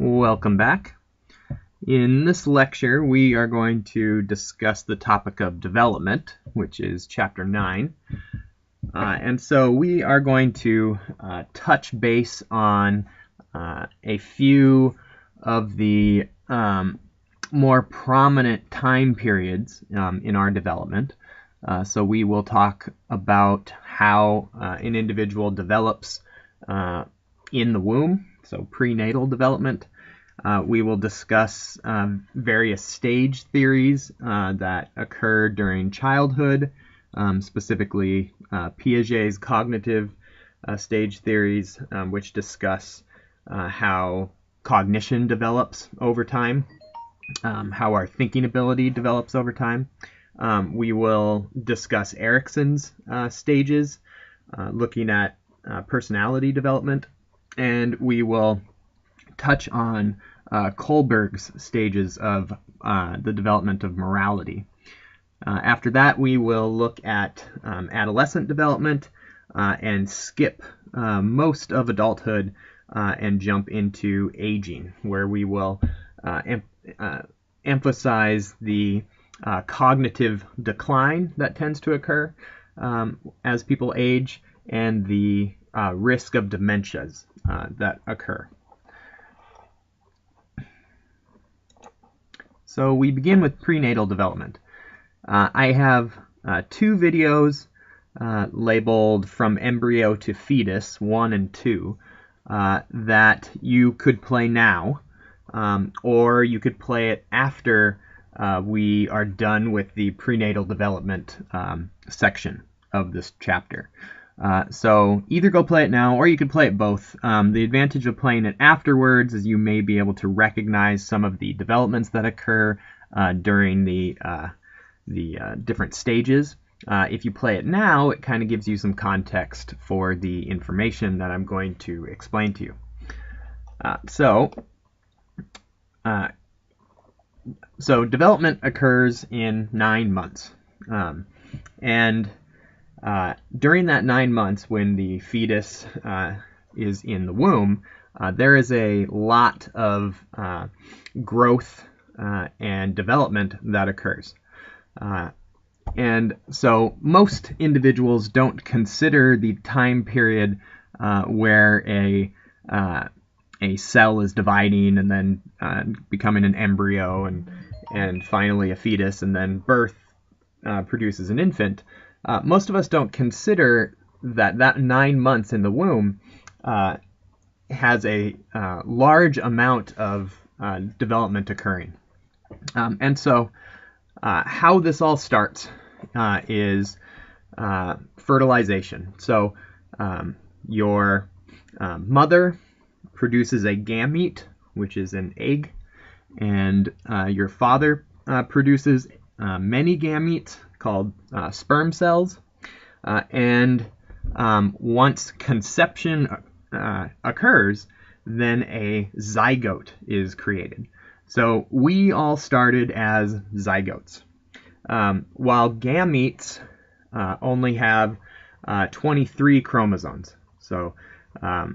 Welcome back. In this lecture, we are going to discuss the topic of development, which is Chapter 9. And so we are going to touch base on a few of the more prominent time periods in our development. So we will talk about how an individual develops in the womb, so prenatal development. We will discuss various stage theories that occur during childhood, specifically Piaget's cognitive stage theories, which discuss how cognition develops over time, how our thinking ability develops over time. We will discuss Erikson's stages, looking at personality development, and we will touch on Kohlberg's stages of the development of morality. After that, we will look at adolescent development and skip most of adulthood and jump into aging, where we will emphasize the cognitive decline that tends to occur as people age and the risk of dementias that occur. So we begin with prenatal development. I have two videos labeled From Embryo to Fetus 1 and 2 that you could play now, or you could play it after we are done with the prenatal development section of this chapter. So either go play it now, or you could play it both. The advantage of playing it afterwards is you may be able to recognize some of the developments that occur during the different stages. If you play it now, it kind of gives you some context for the information that I'm going to explain to you. So development occurs in 9 months. During that 9 months, when the fetus is in the womb, there is a lot of growth and development that occurs. And so most individuals don't consider the time period where a cell is dividing and then becoming an embryo and finally a fetus, and then birth produces an infant. Most of us don't consider that 9 months in the womb has a large amount of development occurring. And so how this all starts is fertilization. So your mother produces a gamete, which is an egg, and your father produces many gametes called sperm cells, and once conception occurs, then a zygote is created. So we all started as zygotes. While gametes only have 23 chromosomes. So a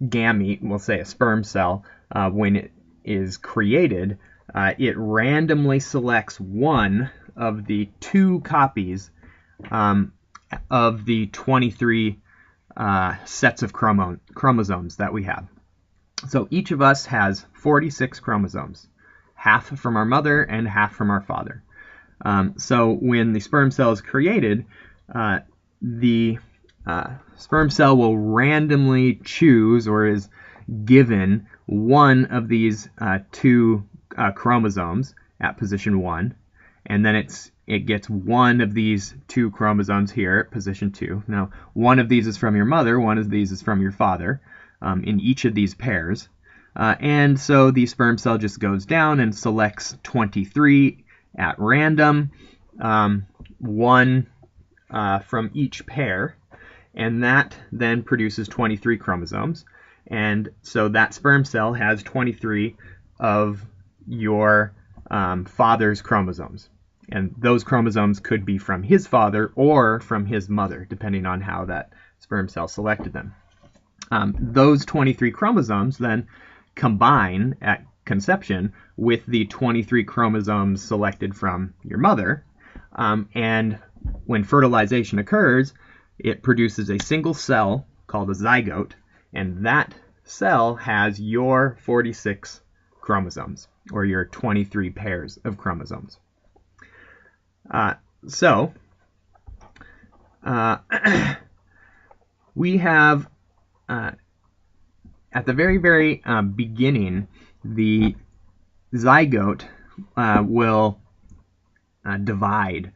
gamete, we'll say a sperm cell, when it is created, it randomly selects one of the 2 copies of the 23 sets of chromosomes that we have. So each of us has 46 chromosomes, half from our mother and half from our father. So when the sperm cell is created, the sperm cell will randomly choose, or is given, one of these 2 chromosomes at position 1, and then it gets one of these 2 chromosomes here at position 2. Now, one of these is from your mother, one of these is from your father, in each of these pairs. And so the sperm cell just goes down and selects 23 at random, one from each pair, and that then produces 23 chromosomes. And so that sperm cell has 23 of your father's chromosomes. And those chromosomes could be from his father or from his mother, depending on how that sperm cell selected them. those 23 chromosomes then combine at conception with the 23 chromosomes selected from your mother, and when fertilization occurs, it produces a single cell called a zygote, and that cell has your 46 chromosomes, or your 23 pairs of chromosomes. We have, at the very beginning, the zygote will divide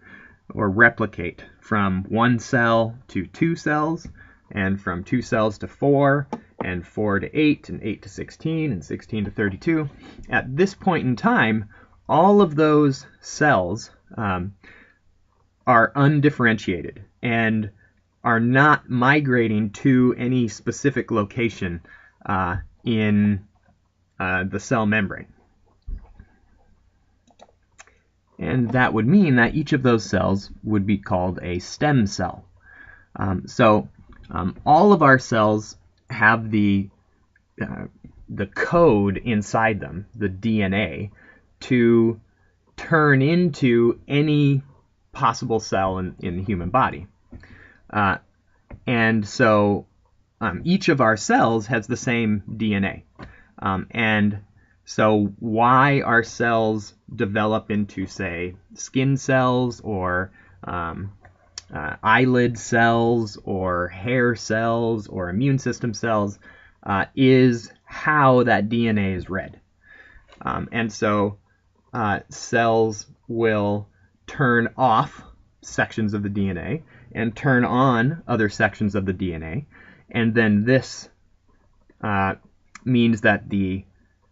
or replicate from 1 cell to 2 cells, and from 2 cells to 4, and 4 to 8, and 8 to 16, and 16 to 32. At this point in time, all of those cells are undifferentiated and are not migrating to any specific location in the cell membrane. And that would mean that each of those cells would be called a stem cell. All of our cells have the code inside them, the DNA, to turn into any possible cell in the human body. And so each of our cells has the same DNA. And so why our cells develop into, say, skin cells or eyelid cells or hair cells or immune system cells is how that DNA is read. And so cells will turn off sections of the DNA and turn on other sections of the DNA. And then this means that the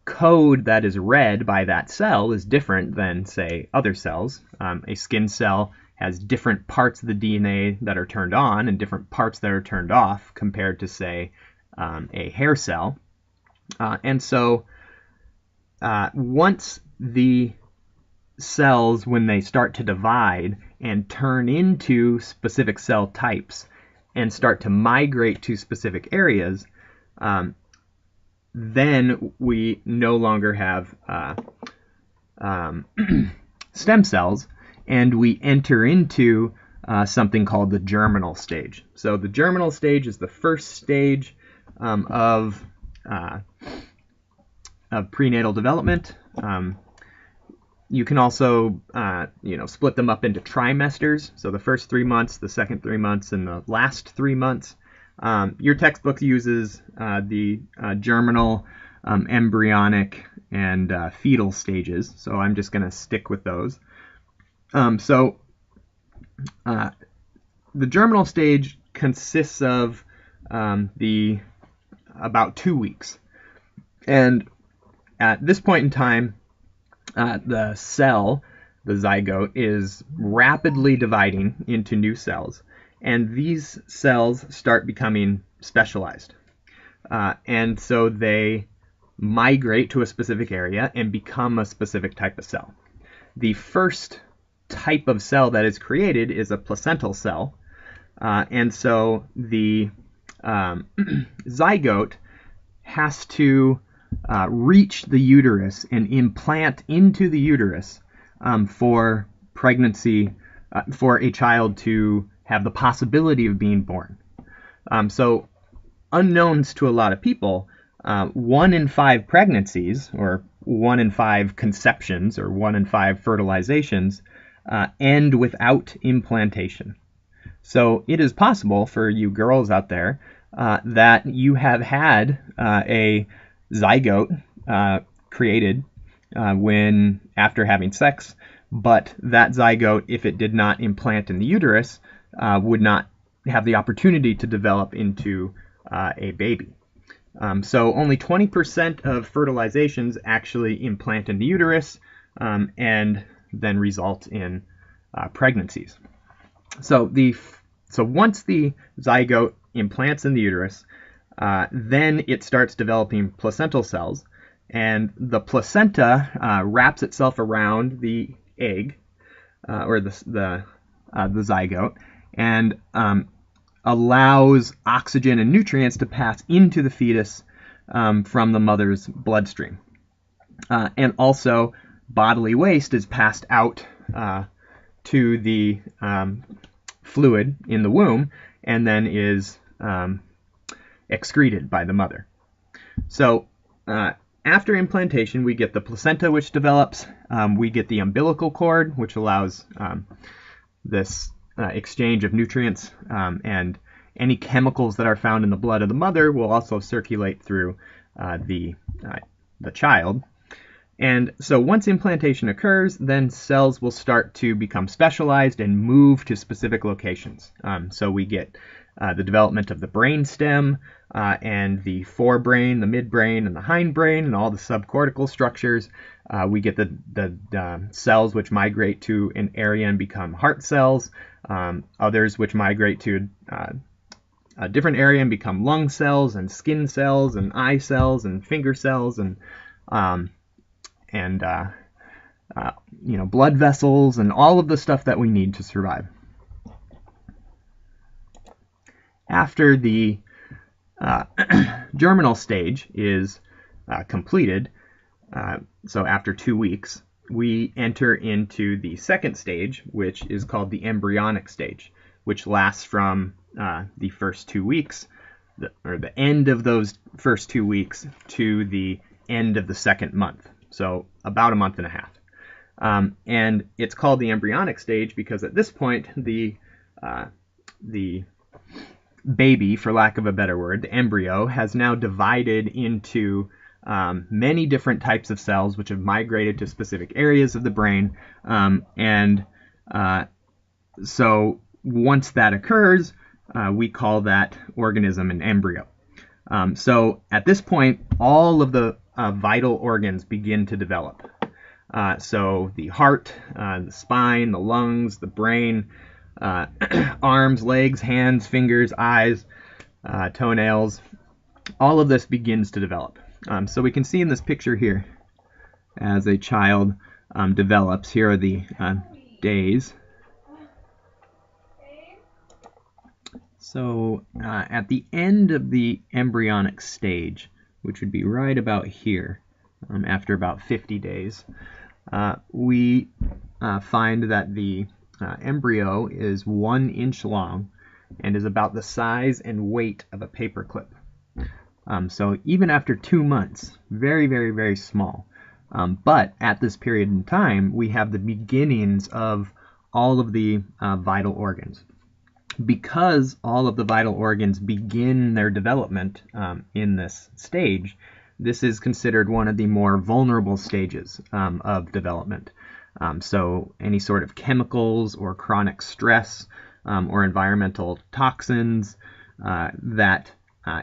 code that is read by that cell is different than, say, other cells. A skin cell has different parts of the DNA that are turned on and different parts that are turned off compared to, say, a hair cell. And so once the cells, when they start to divide and turn into specific cell types and start to migrate to specific areas, then we no longer have stem cells, and we enter into something called the germinal stage. So the germinal stage is the first stage of prenatal development. You can also split them up into trimesters. So the first 3 months, the second 3 months, and the last 3 months. Your textbook uses the germinal, embryonic, and fetal stages, so I'm just going to stick with those. The germinal stage consists of about 2 weeks, and at this point in time, the cell, the zygote, is rapidly dividing into new cells. And these cells start becoming specialized. And so they migrate to a specific area and become a specific type of cell. The first type of cell that is created is a placental cell. And so the zygote has to reach the uterus and implant into the uterus for pregnancy, for a child to have the possibility of being born. So unknowns to a lot of people, 1 in 5 pregnancies, or 1 in 5 conceptions, or 1 in 5 fertilizations end without implantation. So it is possible for you girls out there that you have had a zygote created after having sex, but that zygote, if it did not implant in the uterus, would not have the opportunity to develop into a baby. So only 20% of fertilizations actually implant in the uterus and then result in pregnancies. So once the zygote implants in the uterus, then it starts developing placental cells, and the placenta wraps itself around the egg or the zygote, and allows oxygen and nutrients to pass into the fetus from the mother's bloodstream. And also, bodily waste is passed out to the fluid in the womb and then is excreted by the mother. So after implantation, we get the placenta, which develops. We get the umbilical cord, which allows this exchange of nutrients, and any chemicals that are found in the blood of the mother will also circulate through the child. And so once implantation occurs, then cells will start to become specialized and move to specific locations. So we get the development of the brain stem and the forebrain, the midbrain, and the hindbrain, and all the subcortical structures. We get the cells which migrate to an area and become heart cells, others which migrate to a different area and become lung cells and skin cells and eye cells and finger cells and blood vessels and all of the stuff that we need to survive. After the germinal stage is completed, so after 2 weeks, we enter into the second stage, which is called the embryonic stage, which lasts from the first 2 weeks, or the end of those first 2 weeks, to the end of the second month. So about a month and a half. And it's called the embryonic stage because at this point, the baby, for lack of a better word, the embryo, has now divided into many different types of cells which have migrated to specific areas of the brain. So once that occurs, we call that organism an embryo. So at this point, all of the vital organs begin to develop. So the heart, the spine, the lungs, the brain, arms, legs, hands, fingers, eyes, toenails, all of this begins to develop. So we can see in this picture here, as a child develops, here are the days. So at the end of the embryonic stage, which would be right about here, after about 50 days, we find that the embryo is 1 inch long and is about the size and weight of a paperclip. So even after 2 months, very, very, very small. But at this period in time, we have the beginnings of all of the vital organs. Because all of the vital organs begin their development in this stage, this is considered one of the more vulnerable stages of development. So any sort of chemicals or chronic stress or environmental toxins that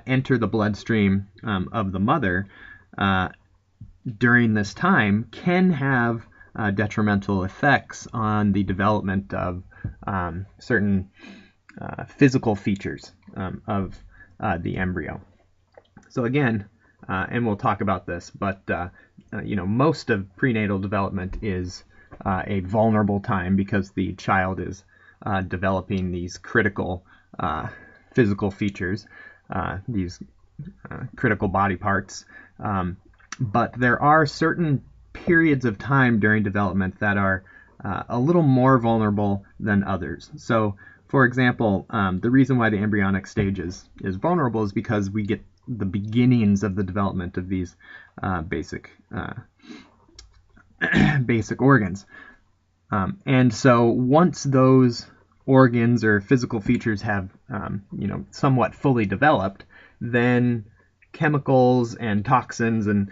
enter the bloodstream of the mother during this time can have detrimental effects on the development of certain physical features of the embryo. So again, and we'll talk about this, but most of prenatal development is a vulnerable time because the child is developing these critical physical features, these critical body parts. But there are certain periods of time during development that are a little more vulnerable than others. So, for example, the reason why the embryonic stage is vulnerable is because we get the beginnings of the development of these basic organs. And so once those organs or physical features have somewhat fully developed, then chemicals and toxins and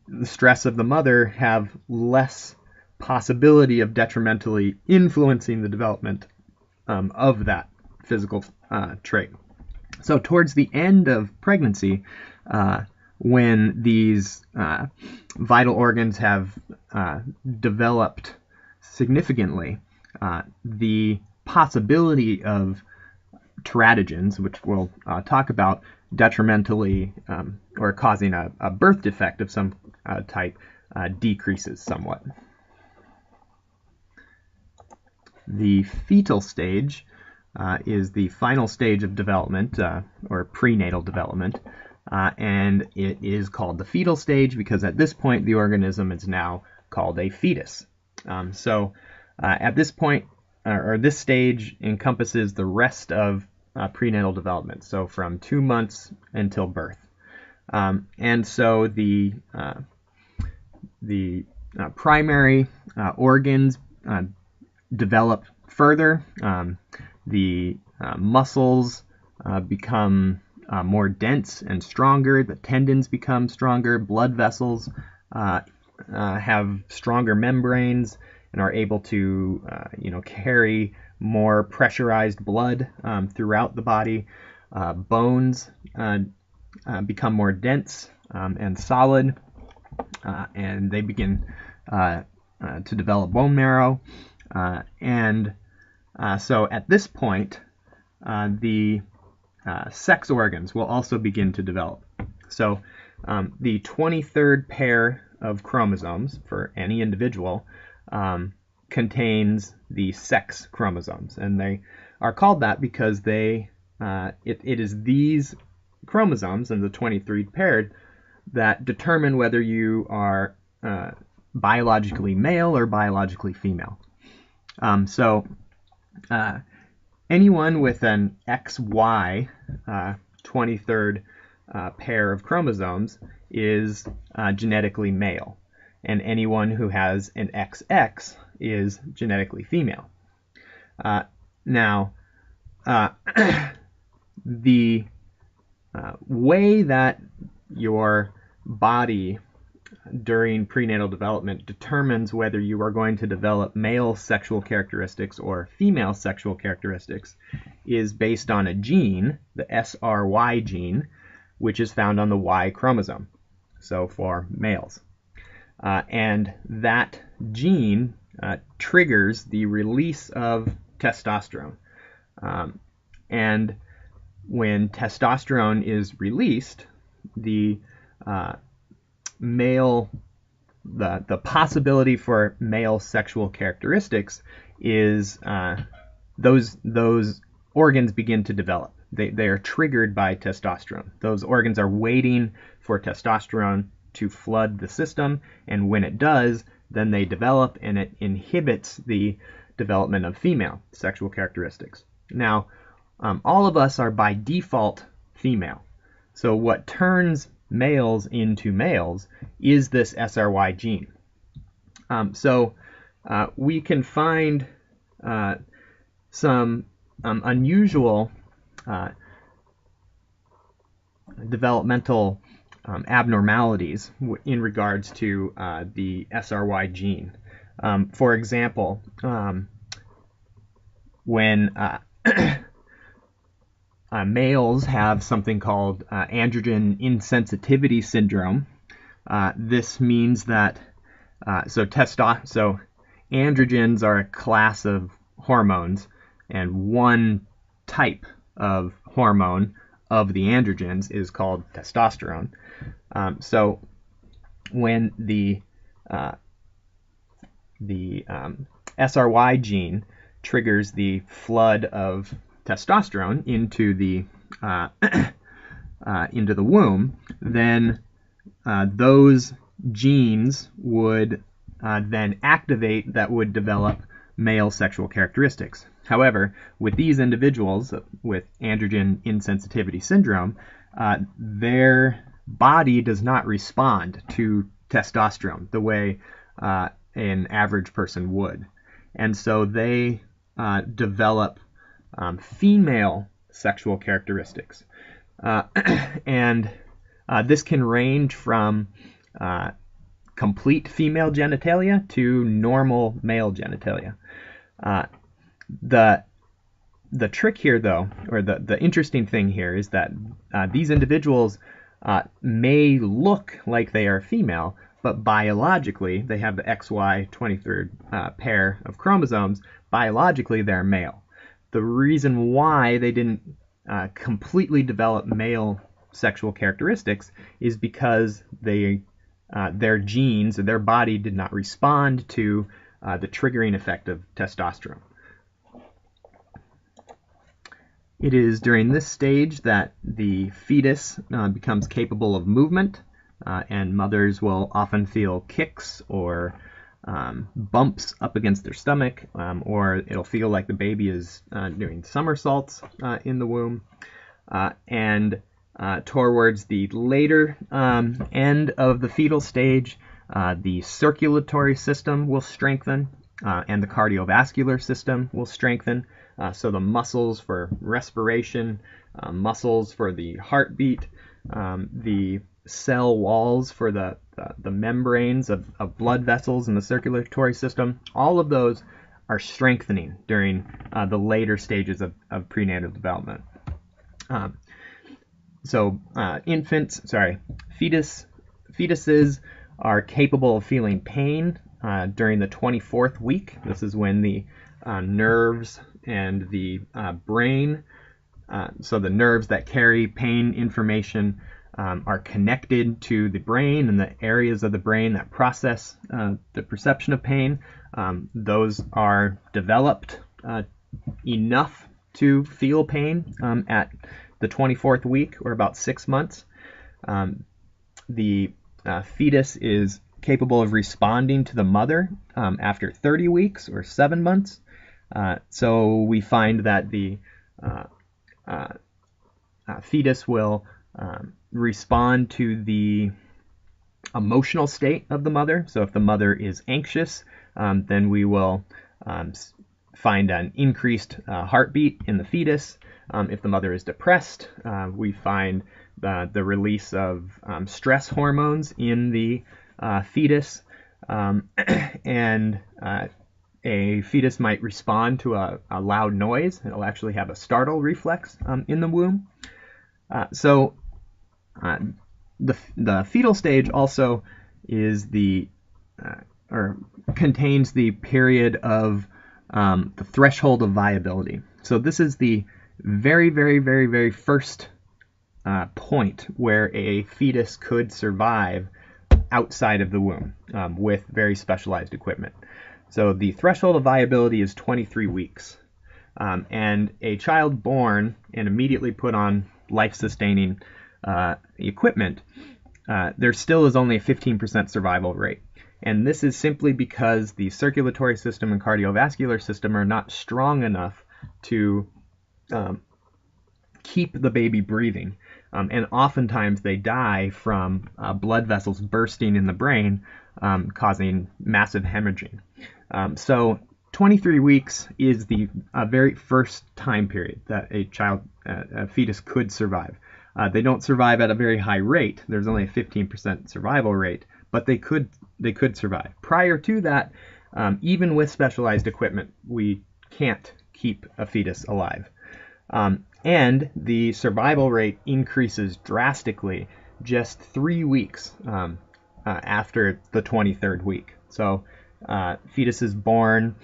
the stress of the mother have less possibility of detrimentally influencing the development of that physical trait. So towards the end of pregnancy, when these vital organs have developed significantly, the possibility of teratogens, which we'll talk about, detrimentally or causing a birth defect of some type, decreases somewhat. is the final stage of development, or prenatal development, and it is called the fetal stage because at this point the organism is now called a fetus. At this point, or this stage encompasses the rest of prenatal development, so from 2 months until birth. And so the primary organs develop further. The muscles become more dense and stronger. The tendons become stronger. Blood vessels have stronger membranes and are able to carry more pressurized blood throughout the body. Bones become more dense and solid, and they begin to develop bone marrow. So at this point, the sex organs will also begin to develop. So the 23rd pair of chromosomes for any individual contains the sex chromosomes, and they are called that because it is these chromosomes in the 23 paired that determine whether you are biologically male or biologically female. Anyone with an XY 23rd pair of chromosomes is genetically male, and anyone who has an XX is genetically female. The way that your body during prenatal development determines whether you are going to develop male sexual characteristics or female sexual characteristics is based on a gene, the SRY gene, which is found on the Y chromosome, so for males. And that gene triggers the release of testosterone. And when testosterone is released, the possibility for male sexual characteristics is those organs begin to develop. They are triggered by testosterone. Those organs are waiting for testosterone to flood the system, and when it does, then they develop, and it inhibits the development of female sexual characteristics. Now, all of us are by default female. So what turns males into males is this SRY gene. We can find some unusual developmental abnormalities in regards to the SRY gene. For example, when males have something called androgen insensitivity syndrome. This means that androgens are a class of hormones, and one type of hormone of the androgens is called testosterone. So when the SRY gene triggers the flood of testosterone into the womb, then those genes would then activate, that would develop male sexual characteristics. However, with these individuals with androgen insensitivity syndrome, their body does not respond to testosterone the way an average person would, and so they develop female sexual characteristics. And this can range from complete female genitalia to normal male genitalia. The trick here, though, or the interesting thing here, is that these individuals may look like they are female, but biologically, they have the XY 23rd pair of chromosomes. Biologically, they're male. The reason why they didn't completely develop male sexual characteristics is because their genes, their body did not respond to the triggering effect of testosterone. It is during this stage that the fetus becomes capable of movement, and mothers will often feel kicks or bumps up against their stomach, or it'll feel like the baby is doing somersaults in the womb. And towards the later end of the fetal stage, the circulatory system will strengthen, and the cardiovascular system will strengthen. So the muscles for respiration, muscles for the heartbeat, the cell walls for the membranes of blood vessels in the circulatory system, all of those are strengthening during the later stages of prenatal development. Fetuses are capable of feeling pain during the 24th week. This is when the nerves and the brain, so the nerves that carry pain information, are connected to the brain, and the areas of the brain that process the perception of pain, those are developed enough to feel pain at the 24th week, or about 6 months. The fetus is capable of responding to the mother after 30 weeks or 7 months. So we find that the fetus will respond to the emotional state of the mother. So if the mother is anxious, then we will find an increased heartbeat in the fetus. If the mother is depressed, we find the release of stress hormones in the fetus, and a fetus might respond to a loud noise. It'll actually have a startle reflex in the womb. So the fetal stage also is or contains the period of the threshold of viability. So this is the very, very, very, very first point where a fetus could survive outside of the womb with very specialized equipment. So the threshold of viability is 23 weeks. And a child born and immediately put on life-sustaining equipment, there still is only a 15% survival rate. And this is simply because the circulatory system and cardiovascular system are not strong enough to keep the baby breathing. And oftentimes they die from blood vessels bursting in the brain, causing massive hemorrhaging. So 23 weeks is the very first time period that a fetus could survive. They don't survive at a very high rate. There's only a 15% survival rate, but they could survive. Prior to that, even with specialized equipment, we can't keep a fetus alive. And the survival rate increases drastically just 3 weeks after the 23rd week. So fetuses born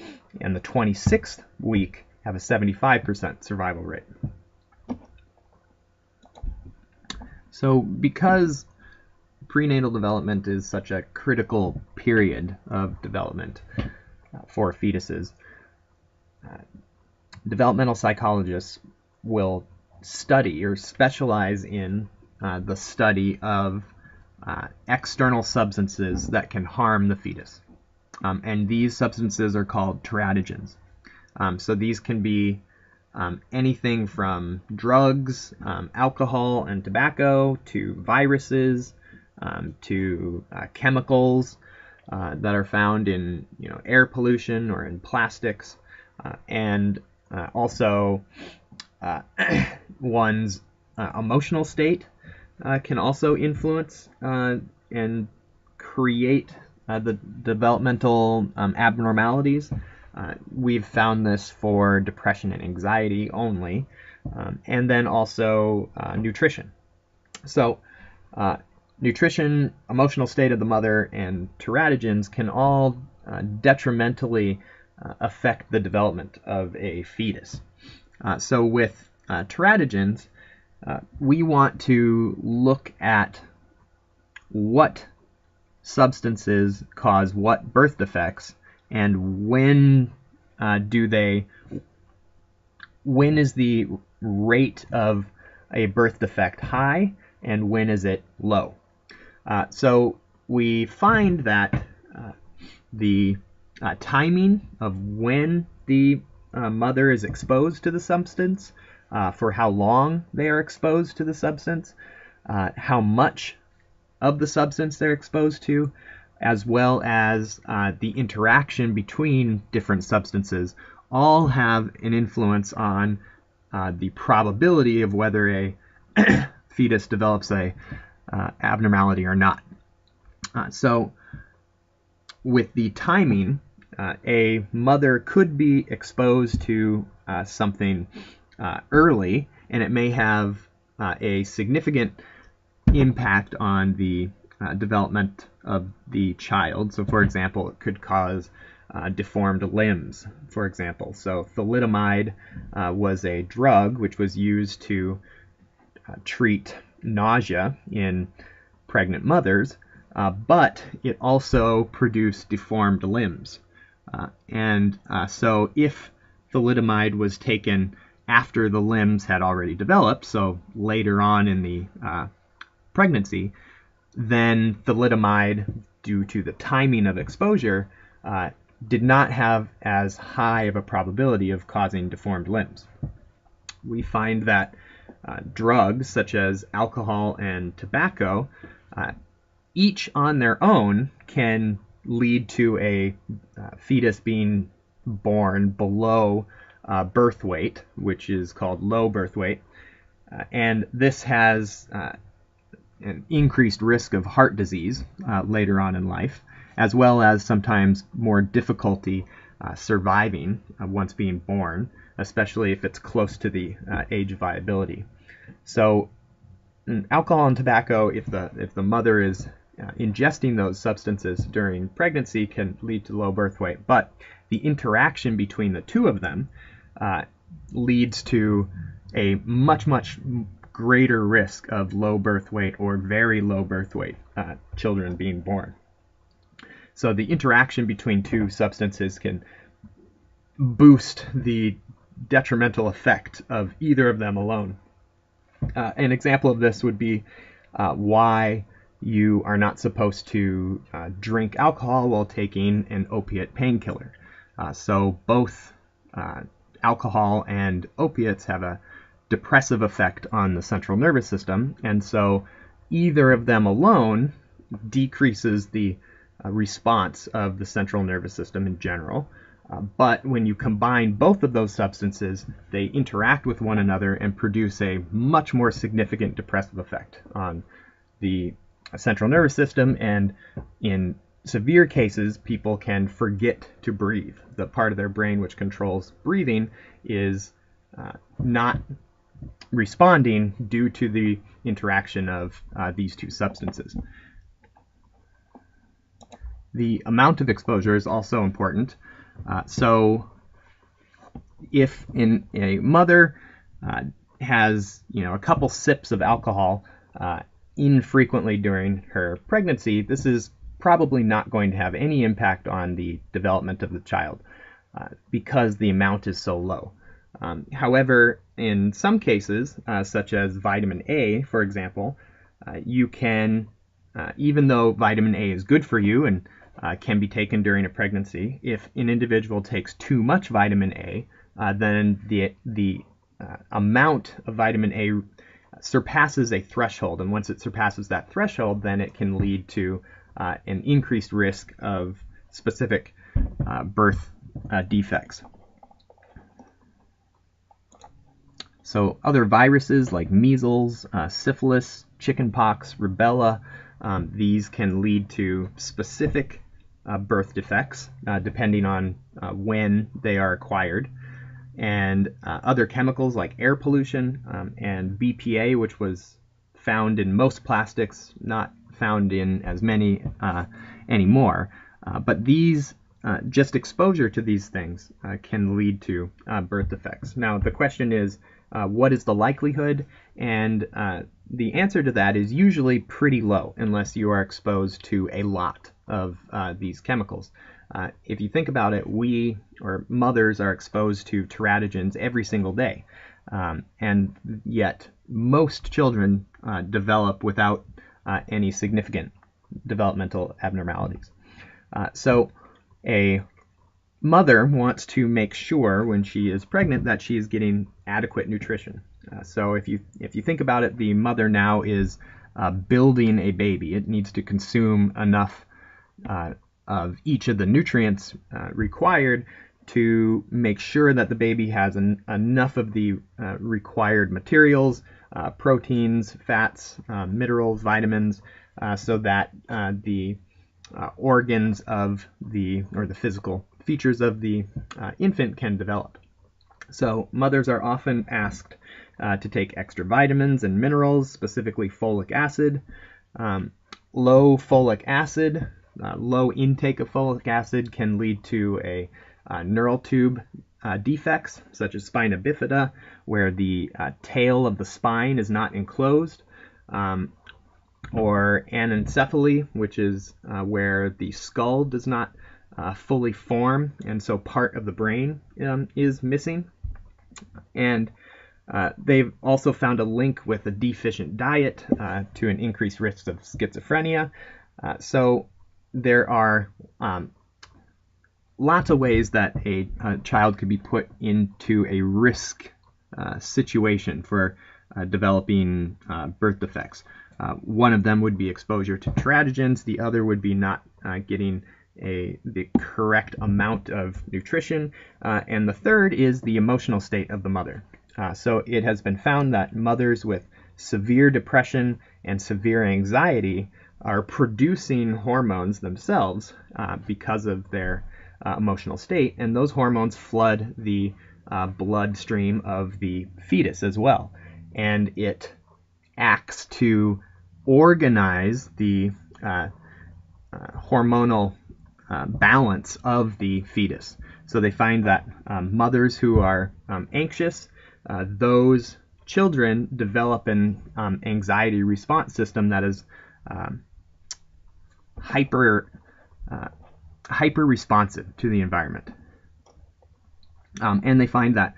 in the 26th week have a 75% survival rate. So because prenatal development is such a critical period of development for fetuses, developmental psychologists will study or specialize in the study of external substances that can harm the fetus. And these substances are called teratogens. So these can be anything from drugs, alcohol and tobacco, to viruses, to chemicals that are found in air pollution or in plastics, and also one's emotional state can also influence and create the developmental abnormalities. We've found this for depression and anxiety only, and then also nutrition. So nutrition, emotional state of the mother, and teratogens can all detrimentally affect the development of a fetus. So with teratogens, we want to look at what substances cause what birth defects, and when do they when is the rate of a birth defect high and when is it low. So we find that the timing of when the mother is exposed to the substance, for how long they are exposed to the substance, how much of the substance they're exposed to, as well as the interaction between different substances, all have an influence on the probability of whether a fetus develops a abnormality or not. So with the timing, a mother could be exposed to something early, and it may have a significant impact on the development of the child. So for example, it could cause deformed limbs, for example. So thalidomide was a drug which was used to treat nausea in pregnant mothers, but it also produced deformed limbs. So if thalidomide was taken after the limbs had already developed, so later on in the pregnancy, then thalidomide, due to the timing of exposure, did not have as high of a probability of causing deformed limbs. We find that drugs such as alcohol and tobacco, each on their own can lead to a fetus being born below birth weight, which is called low birth weight. And this has an increased risk of heart disease later on in life, as well as sometimes more difficulty surviving once being born, especially if it's close to the age of viability. So alcohol and tobacco, if the mother is ingesting those substances during pregnancy, can lead to low birth weight, but the interaction between the two of them leads to a much greater risk of low birth weight or very low birth weight children being born. So the interaction between two substances can boost the detrimental effect of either of them alone. An example of this would be why you are not supposed to drink alcohol while taking an opiate painkiller. So both alcohol and opiates have a depressive effect on the central nervous system, and so either of them alone decreases the response of the central nervous system in general. But when you combine both of those substances, they interact with one another and produce a much more significant depressive effect on the central nervous system, and in severe cases, people can forget to breathe. The part of their brain which controls breathing is not responding due to the interaction of these two substances. The amount of exposure is also important. So if a mother has a couple sips of alcohol infrequently during her pregnancy, this is probably not going to have any impact on the development of the child because the amount is so low. However, in some cases, such as vitamin A, for example, you can, even though vitamin A is good for you and can be taken during a pregnancy, if an individual takes too much vitamin A, then the amount of vitamin A surpasses a threshold, and once it surpasses that threshold, then it can lead to an increased risk of specific birth defects. So other viruses like measles, syphilis, chickenpox, rubella, these can lead to specific birth defects depending on when they are acquired. And other chemicals like air pollution and BPA, which was found in most plastics, not found in as many anymore. But these, just exposure to these things can lead to birth defects. Now the question is, what is the likelihood? And the answer to that is usually pretty low unless you are exposed to a lot of these chemicals. If you think about it, we, or mothers, are exposed to teratogens every single day. And yet most children develop without any significant developmental abnormalities. So a mother wants to make sure when she is pregnant that she is getting adequate nutrition. So if you think about it, the mother now is building a baby. It needs to consume enough of each of the nutrients required to make sure that the baby has enough of the required materials, proteins, fats, minerals, vitamins, so that the organs of or the physical features of the infant can develop. So mothers are often asked to take extra vitamins and minerals, specifically folic acid. Low folic acid, low intake of folic acid can lead to a neural tube defects, such as spina bifida, where the tail of the spine is not enclosed, or anencephaly, which is where the skull does not fully form, and so part of the brain is missing. And they've also found a link with a deficient diet to an increased risk of schizophrenia. So there are lots of ways that a child could be put into a risk situation for developing birth defects. One of them would be exposure to teratogens. The other would be not getting the correct amount of nutrition. And the third is the emotional state of the mother. So it has been found that mothers with severe depression and severe anxiety are producing hormones themselves because of their emotional state, and those hormones flood the bloodstream of the fetus as well. And it acts to organize the hormonal balance of the fetus. So they find that mothers who are anxious, those children develop an anxiety response system that is hyper responsive to the environment. And they find that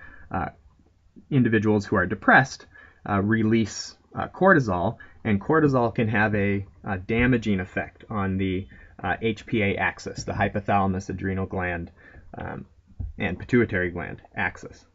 individuals who are depressed release cortisol, and cortisol can have a damaging effect on the HPA axis, the hypothalamus, adrenal gland, and pituitary gland axis.